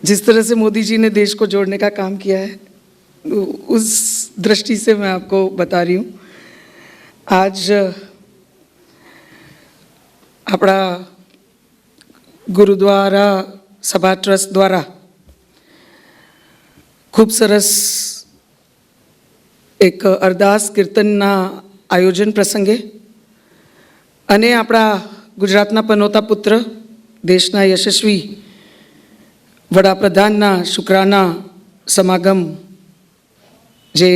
जिस तरह से मोदी जी ने देश को जोड़ने का काम किया है, उस दृष्टि से मैं आपको बता रही हूँ। आज अपना गुरुद्वारा सभा ट्रस्ट द्वारा खूब सरस एक अरदास कीर्तनना आयोजन प्रसंगे अने आपણા गुजरातना पनोता पुत्र देशना यशस्वी वडाप्रधानना शुक्राना समागम जे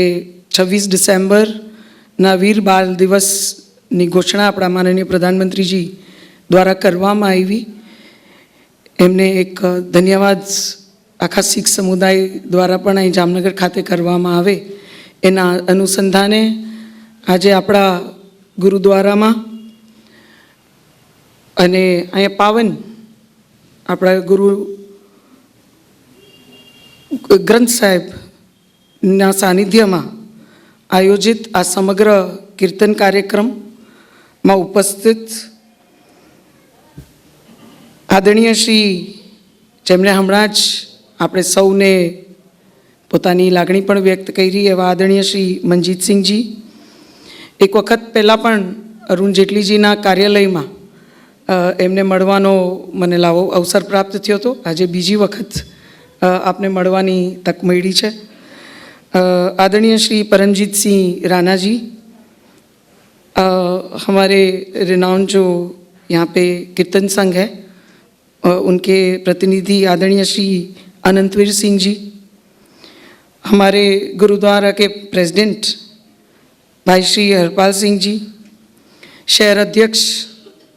26 डिसेम्बरना वीर बाल दिवसनी घोषणा अपना माननीय प्रधानमंत्रीजी द्वारा करवामां आवी। एमने एक धन्यवाद आखा सीख समुदाय द्वारा पण અહીં જામનગર ખાતે કરવામાં આવે એના અનુસંધાને આજે આપણા ગુરુદ્વારામાં અને અહીંયા પાવન આપણા ગુરુ ગ્રંથ સાહેબના સાનિધ્યમાં આયોજિત આ સમગ્ર કીર્તન કાર્યક્રમમાં ઉપસ્થિત આદરણીય શ્રી જેમણે હમણાં જ આપણે સૌને પોતાની લાગણી પણ વ્યક્ત કરી એવા આદરણીય શ્રી મનજીતસિંહજી, એક વખત પહેલાં પણ અરુણ જેટલીજીના કાર્યાલયમાં એમને મળવાનો મને લાવો અવસર પ્રાપ્ત થયો હતો। આજે બીજી વખત આપને મળવાની તક મળી છે। आदरणीय श्री परमजीत सिंह राणा जी, हमारे रिनाउंड जो यहाँ पे कीर्तन संघ है, उनके प्रतिनिधि आदरणीय श्री अनंतवीर सिंह जी, हमारे गुरुद्वारा के प्रेसिडेंट भाई श्री हरपाल सिंह जी, शहर अध्यक्ष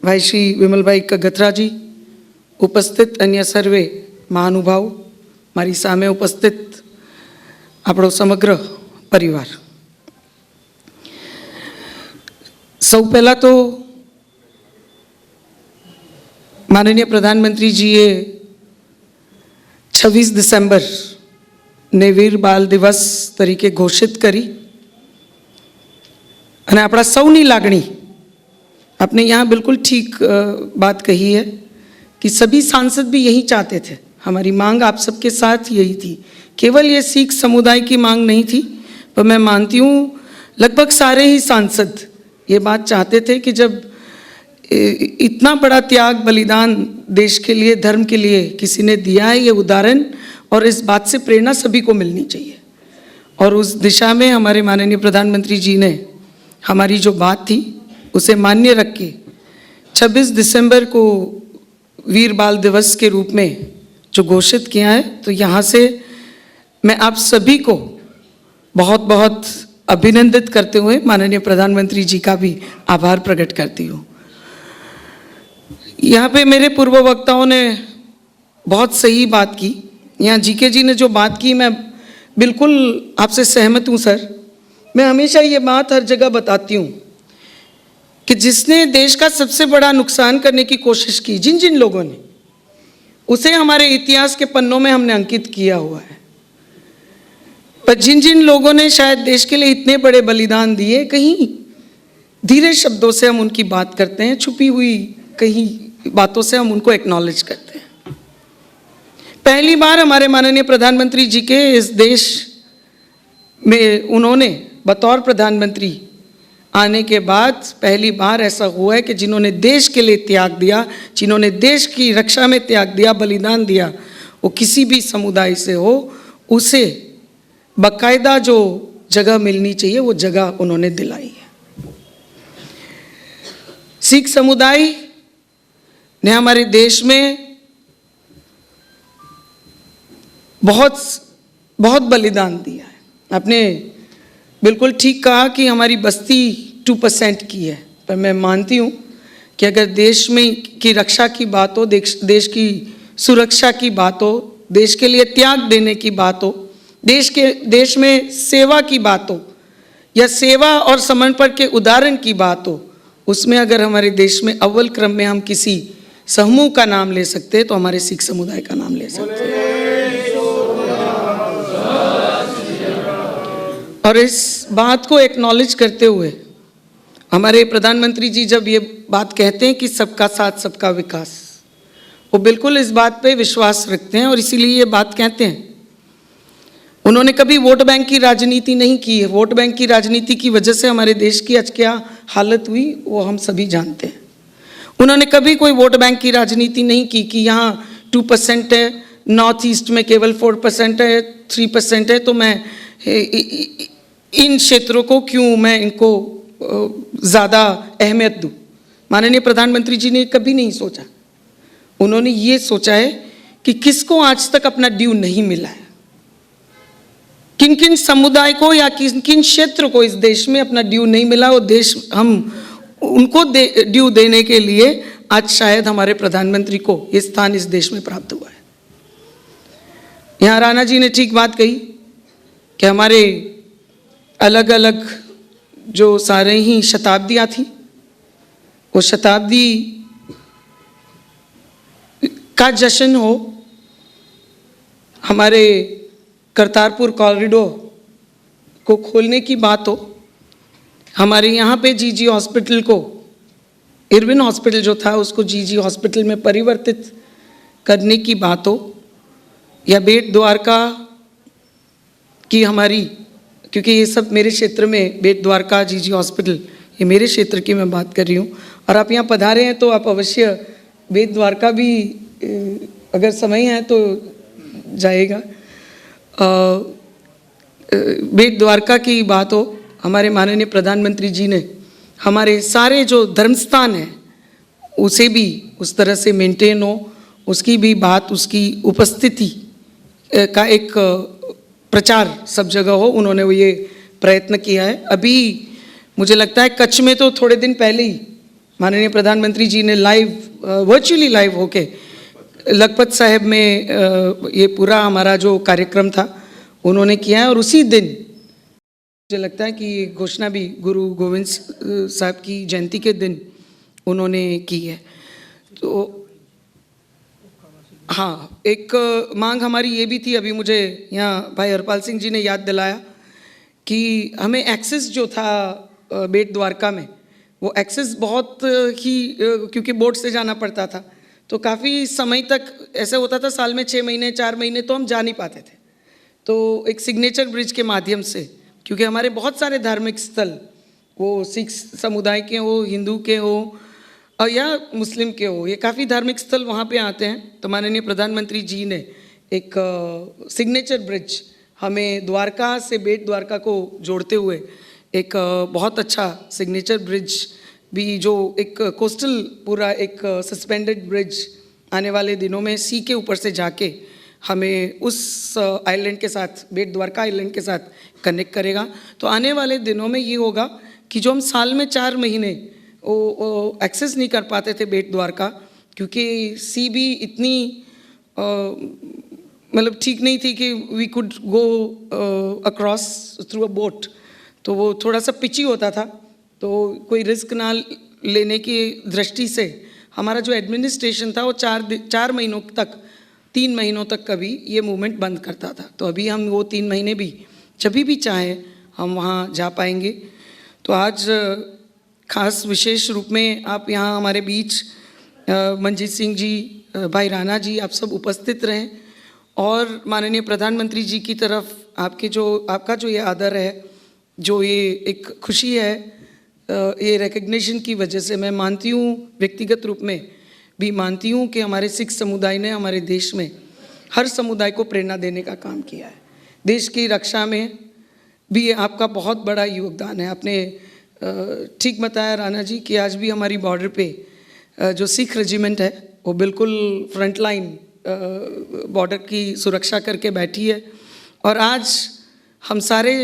भाई श्री विमल भाई कगथरा जी, उपस्थित अन्य सर्वे महानुभाव, मारी सामे उपस्थित આપણો સમગ્ર પરિવાર। સૌ પહેલાં તો માનનીય પ્રધાનમંત્રીજીએ 26 ડિસેમ્બરને વીર બાલ દિવસ તરીકે ઘોષિત કરી અને આપણા સૌની લાગણી, आपने यहाँ बिल्कुल ठीक बात कही है कि सभी सांसद भी यही चाहते थे। हमारी मांग आप सबके साथ यही थी, केवल ये सिख समुदाय की मांग नहीं थी, पर मैं मानती हूँ लगभग सारे ही सांसद ये बात चाहते थे कि जब इतना बड़ा त्याग बलिदान देश के लिए, धर्म के लिए किसी ने दिया है, ये उदाहरण और इस बात से प्रेरणा सभी को मिलनी चाहिए। और उस दिशा में हमारे माननीय प्रधानमंत्री जी ने हमारी जो बात थी उसे मान्य रख के 26 दिसंबर को वीर बाल दिवस के रूप में जो घोषित किया है, तो यहाँ से मैं आप सभी को बहुत बहुत अभिनंदित करते हुए माननीय प्रधानमंत्री जी का भी आभार प्रकट करती हूँ। यहाँ पे मेरे पूर्व वक्ताओं ने बहुत सही बात की। यहाँ जीके जी ने जो बात की, मैं बिल्कुल आपसे सहमत हूँ सर। मैं हमेशा ये बात हर जगह बताती हूँ कि जिसने देश का सबसे बड़ा नुकसान करने की कोशिश की, जिन जिन लोगों ने, उसे हमारे इतिहास के पन्नों में हमने अंकित किया हुआ है। पर जिन जिन लोगों ने शायद देश के लिए इतने बड़े बलिदान दिए, कहीं धीरे शब्दों से हम उनकी बात करते हैं, छुपी हुई कहीं बातों से हम उनको एक्नॉलेज करते हैं। पहली बार हमारे माननीय प्रधानमंत्री जी के इस देश में उन्होंने बतौर प्रधानमंत्री आने के बाद पहली बार ऐसा हुआ है कि जिन्होंने देश के लिए त्याग दिया, जिन्होंने देश की रक्षा में त्याग दिया, बलिदान दिया, वो किसी भी समुदाय से हो, उसे बाकायदा जो जगह मिलनी चाहिए वो जगह उन्होंने दिलाई है। सिख समुदाय ने हमारे देश में बहुत बहुत बलिदान दिया है। आपने बिल्कुल ठीक कहा कि हमारी बस्ती 2% की है, पर मैं मानती हूँ कि अगर देश में की रक्षा की बात हो, देश की सुरक्षा की बात हो, देश के लिए त्याग देने की बात हो, देश में सेवा की बात हो, या सेवा और समर्पण के उदाहरण की बात हो, उसमें अगर हमारे देश में अव्वल क्रम में हम किसी समूह का नाम ले सकते हैं तो हमारे सिख समुदाय का नाम ले सकते हैं। और इस बात को एक्नॉलेज करते हुए हमारे प्रधानमंत्री जी जब ये बात कहते हैं कि सबका साथ सबका विकास, वो बिल्कुल इस बात पे विश्वास रखते हैं और इसीलिए ये बात कहते हैं। उन्होंने कभी वोट बैंक की राजनीति नहीं की है। वोट बैंक की राजनीति की वजह से हमारे देश की आज क्या हालत हुई वो हम सभी जानते हैं। उन्होंने कभी कोई वोट बैंक की राजनीति नहीं की कि यहाँ 2% है, नॉर्थ ईस्ट में केवल 4% है, 3% है, तो मैं इन क्षेत्रों को क्यों मैं इनको ज़्यादा अहमियत दूँ। माननीय प्रधानमंत्री जी ने कभी नहीं सोचा। उन्होंने ये सोचा है कि किसको आज तक अपना ड्यू नहीं मिला है, किन किन समुदाय को या किन किन क्षेत्र को इस देश में अपना ड्यू नहीं मिला, वो देश हम उनको ड्यू देने के लिए आज शायद हमारे प्रधानमंत्री को ये स्थान इस देश में प्राप्त हुआ है। यहाँ राणा जी ने ठीक बात कही कि हमारे अलग अलग जो सारे ही शताब्दियाँ थी, वो शताब्दी का जश्न हो, हमारे करतारपुर कॉरिडोर को खोलने की बात हो, हमारे यहाँ पे जीजी हॉस्पिटल को, इरविन हॉस्पिटल जो था उसको जीजी हॉस्पिटल में परिवर्तित करने की बात हो, या बेट द्वारका की हमारी, क्योंकि ये सब मेरे क्षेत्र में, बेट द्वारका जीजी हॉस्पिटल ये मेरे क्षेत्र की मैं बात कर रही हूँ। और आप यहाँ पधारे हैं तो आप अवश्य बेट द्वारका भी अगर समय है तो जाएगा। बेट द्वारका की बात हो, हमारे माननीय प्रधानमंत्री जी ने हमारे सारे जो धर्मस्थान हैं उसे भी उस तरह से मेंटेन हो, उसकी भी बात, उसकी उपस्थिति का एक प्रचार सब जगह हो, उन्होंने वो ये प्रयत्न किया है। अभी मुझे लगता है कच्छ में तो थोड़े दिन पहले ही माननीय प्रधानमंत्री जी ने लाइव वर्चुअली लाइव होके लखपत साहिब में ये पूरा हमारा जो कार्यक्रम था उन्होंने किया है। और उसी दिन मुझे लगता है कि ये घोषणा भी गुरु गोविंद साहब की जयंती के दिन उन्होंने की है। तो हाँ, एक मांग हमारी ये भी थी, अभी मुझे यहाँ भाई हरपाल सिंह जी ने याद दिलाया कि हमें एक्सेस जो था बेट द्वारका में, वो एक्सेस बहुत ही क्योंकि बोट से जाना पड़ता था तो काफ़ी समय तक ऐसे होता था, साल में 6 महीने 4 महीने तो हम जा नहीं पाते थे। तो एक सिग्नेचर ब्रिज के माध्यम से, क्योंकि हमारे बहुत सारे धार्मिक स्थल, वो सिख समुदाय के हो, हिंदू के हो या मुस्लिम के हो, ये काफ़ी धार्मिक स्थल वहाँ पे आते हैं। तो माननीय प्रधानमंत्री जी ने एक सिग्नेचर ब्रिज हमें द्वारका से बेट द्वारका को जोड़ते हुए एक बहुत अच्छा सिग्नेचर ब्रिज भी, जो एक कोस्टल पूरा एक सस्पेंडेड ब्रिज आने वाले दिनों में सी के ऊपर से जाके हमें उस आइलैंड के साथ, बेट द्वारका आइलैंड के साथ कनेक्ट करेगा। तो आने वाले दिनों में ये होगा कि जो हम साल में 4 महीने वो एक्सेस नहीं कर पाते थे बेट द्वारका, क्योंकि सी भी इतनी मतलब ठीक नहीं थी कि we could go across through a boat, तो वो थोड़ा सा पिची होता था, तो कोई रिस्क ना लेने की दृष्टि से हमारा जो एडमिनिस्ट्रेशन था वो 4 महीनों तक, 3 महीनों तक कभी ये मूवमेंट बंद करता था। तो अभी हम वो 3 महीने भी जब भी चाहें हम वहाँ जा पाएंगे। तो आज खास विशेष रूप में आप यहाँ हमारे बीच मंजीत सिंह जी, भाई राणा जी, आप सब उपस्थित रहें और माननीय प्रधानमंत्री जी की तरफ आपका जो ये आदर है, जो ये एक खुशी है, ये रिकग्निशन की वजह से मैं मानती हूँ, व्यक्तिगत रूप में भी मानती हूँ कि हमारे सिख समुदाय ने हमारे देश में हर समुदाय को प्रेरणा देने का काम किया है। देश की रक्षा में भी आपका बहुत बड़ा योगदान है। आपने ठीक बताया राणा जी कि आज भी हमारी बॉर्डर पे जो सिख रेजिमेंट है वो बिल्कुल फ्रंट लाइन बॉर्डर की सुरक्षा करके बैठी है। और आज हम सारे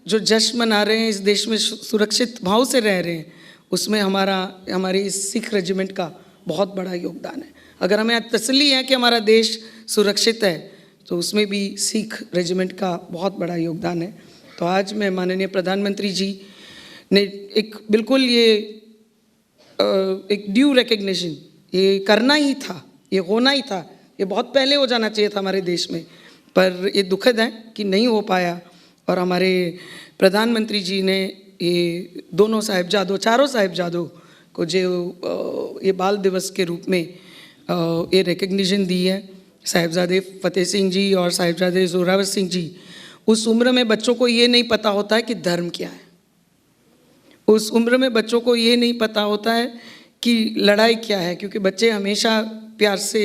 जो जश्न मना रहे हैं, इस देश में सुरक्षित भाव से रह रहे हैं, उसमें हमारी इस सिख रेजिमेंट का बहुत बड़ा योगदान है। अगर हमें तसल्ली है कि हमारा देश सुरक्षित है तो उसमें भी सिख रेजिमेंट का बहुत बड़ा योगदान है। तो आज मैं माननीय प्रधानमंत्री जी ने एक बिल्कुल ये एक ड्यू रिकग्निशन ये करना ही था, ये होना ही था, ये बहुत पहले हो जाना चाहिए था हमारे देश में, पर ये दुखद है कि नहीं हो पाया। और हमारे प्रधानमंत्री जी ने ये दोनों साहिबजादों, चारों साहिबजादों को जो ये बाल दिवस के रूप में ये रिकग्निशन दी है साहिबजादे फ़तेह सिंह जी और साहिबजादे जोरावर सिंह जी। उस उम्र में बच्चों को ये नहीं पता होता है कि धर्म क्या है, उस उम्र में बच्चों को ये नहीं पता होता है कि लड़ाई क्या है, क्योंकि बच्चे हमेशा प्यार से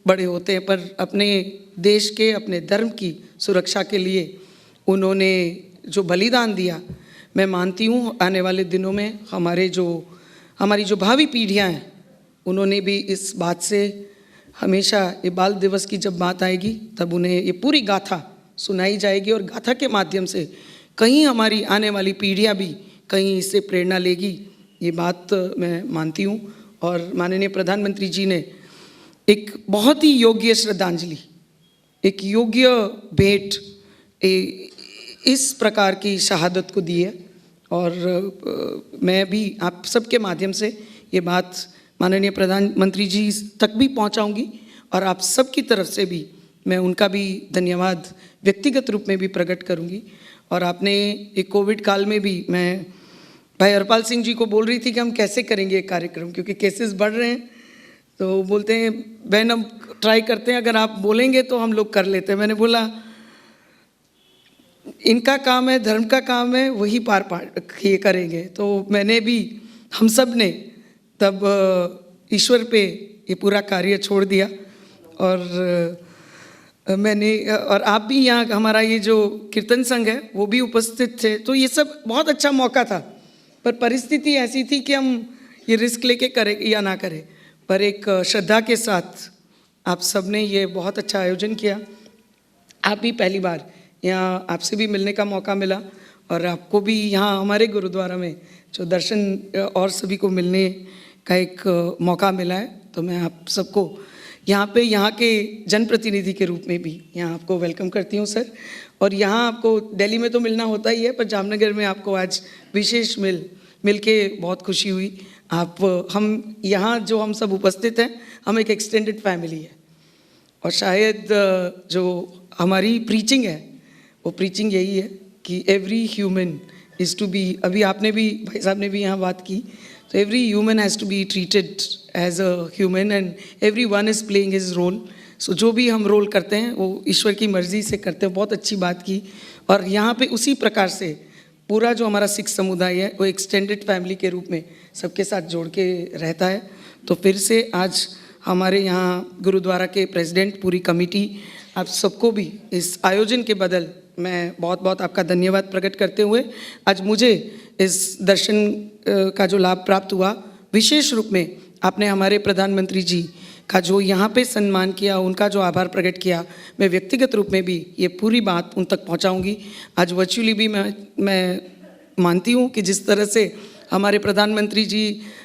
बड़े होते हैं, पर अपने देश के, अपने धर्म की सुरक्षा के लिए उन्होंने जो बलिदान दिया, मैं मानती हूँ आने वाले दिनों में हमारी जो भावी पीढ़ियाँ हैं उन्होंने भी इस बात से हमेशा, ये बाल दिवस की जब बात आएगी तब उन्हें ये पूरी गाथा सुनाई जाएगी और गाथा के माध्यम से कहीं हमारी आने वाली पीढ़ियाँ भी कहीं इससे प्रेरणा लेगी, ये बात मैं मानती हूँ। और माननीय प्रधानमंत्री जी ने एक बहुत ही योग्य श्रद्धांजलि, एक योग्य भेंट इस प्रकार की शहादत को दी है। और मैं भी आप सबके माध्यम से ये बात माननीय प्रधानमंत्री जी तक भी पहुंचाऊंगी और आप सबकी तरफ से भी मैं उनका भी धन्यवाद व्यक्तिगत रूप में भी प्रकट करूंगी। और आपने एक कोविड काल में भी, मैं भाई हरपाल सिंह जी को बोल रही थी कि हम कैसे करेंगे एक कार्यक्रम, क्योंकि केसेस बढ़ रहे हैं, तो बोलते हैं बहन हम ट्राई करते हैं, अगर आप बोलेंगे तो हम लोग कर लेते हैं। मैंने बोला इनका काम है, धर्म का काम है, वही ये करेंगे। तो मैंने भी, हम सब ने तब ईश्वर पे ये पूरा कार्य छोड़ दिया और और आप भी यहाँ, हमारा ये जो कीर्तन संघ है वो भी उपस्थित थे, तो ये सब बहुत अच्छा मौका था। पर परिस्थिति ऐसी थी कि हम ये रिस्क लेके करें या ना करें, पर एक श्रद्धा के साथ आप सब ने ये बहुत अच्छा आयोजन किया। आप भी पहली बार यहाँ, आपसे भी मिलने का मौका मिला और आपको भी यहाँ हमारे गुरुद्वारा में जो दर्शन और सभी को मिलने का एक मौका मिला है, तो मैं आप सबको यहाँ पे, यहाँ के जनप्रतिनिधि के रूप में भी यहाँ आपको वेलकम करती हूँ सर। और यहाँ आपको दिल्ली में तो मिलना होता ही है, पर जामनगर में आपको आज विशेष मिल के बहुत खुशी हुई। हम यहाँ जो हम सब उपस्थित हैं, हम एक एक्सटेंडेड फैमिली है और शायद जो हमारी प्रीचिंग है वो प्रीचिंग यही है कि every human is to be, अभी आपने भी, भाई साहब ने भी यहाँ बात की, तो every human has to be treated as a human and every one is playing his role. So जो भी हम रोल करते हैं वो ईश्वर की मर्ज़ी से करते हैं। बहुत अच्छी बात की। और यहाँ पे उसी प्रकार से पूरा जो हमारा सिख समुदाय है वो एक्सटेंडेड फैमिली के रूप में सबके साथ जोड़ के रहता है। तो फिर से आज हमारे यहाँ गुरुद्वारा के प्रेसिडेंट, पूरी कमेटी, आप सबको भी इस आयोजन के बदल मैं बहुत बहुत आपका धन्यवाद प्रकट करते हुए, आज मुझे इस दर्शन का जो लाभ प्राप्त हुआ, विशेष रूप में आपने हमारे प्रधानमंत्री जी का जो यहाँ पे सम्मान किया, उनका जो आभार प्रकट किया, मैं व्यक्तिगत रूप में भी ये पूरी बात उन तक पहुँचाऊँगी। आज वर्चुअली भी मैं मानती हूँ कि जिस तरह से हमारे प्रधानमंत्री जी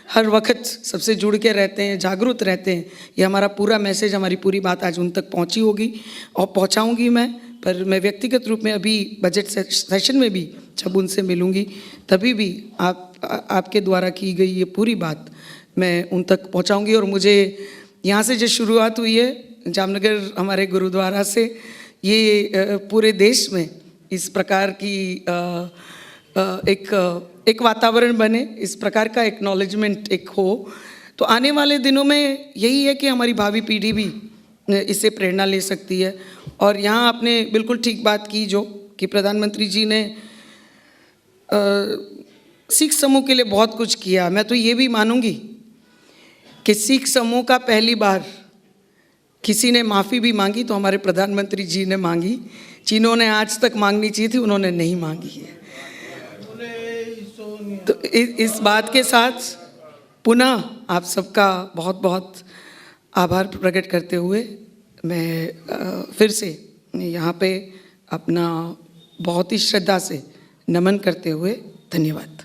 हर वक्त सबसे जुड़ के रहते हैं, जागरूक रहते हैं, ये हमारा पूरा मैसेज, हमारी पूरी बात आज उन तक पहुँची होगी और पहुँचाऊँगी मैं। पर मैं व्यक्तिगत रूप में अभी बजट सेशन में भी जब उनसे मिलूँगी तभी भी आपके द्वारा की गई ये पूरी बात मैं उन तक पहुँचाऊँगी। और मुझे यहाँ से जो शुरुआत हुई है जामनगर हमारे गुरुद्वारा से, ये पूरे देश में इस प्रकार की एक वातावरण बने, इस प्रकार का एक्नॉलेजमेंट एक हो, तो आने वाले दिनों में यही है कि हमारी भावी पीढ़ी भी इससे प्रेरणा ले सकती है। और यहाँ आपने बिल्कुल ठीक बात की जो कि प्रधानमंत्री जी ने सिख समूह के लिए बहुत कुछ किया। मैं तो ये भी मानूंगी कि सिख समूह का पहली बार किसी ने माफ़ी भी मांगी तो हमारे प्रधानमंत्री जी ने मांगी, जिन्होंने आज तक मांगनी चाहिए थी उन्होंने नहीं मांगी है। तो इस बात के साथ पुनः आप सबका बहुत बहुत आभार प्रकट करते हुए मैं फिर से यहाँ पे अपना बहुत ही श्रद्धा से नमन करते हुए धन्यवाद।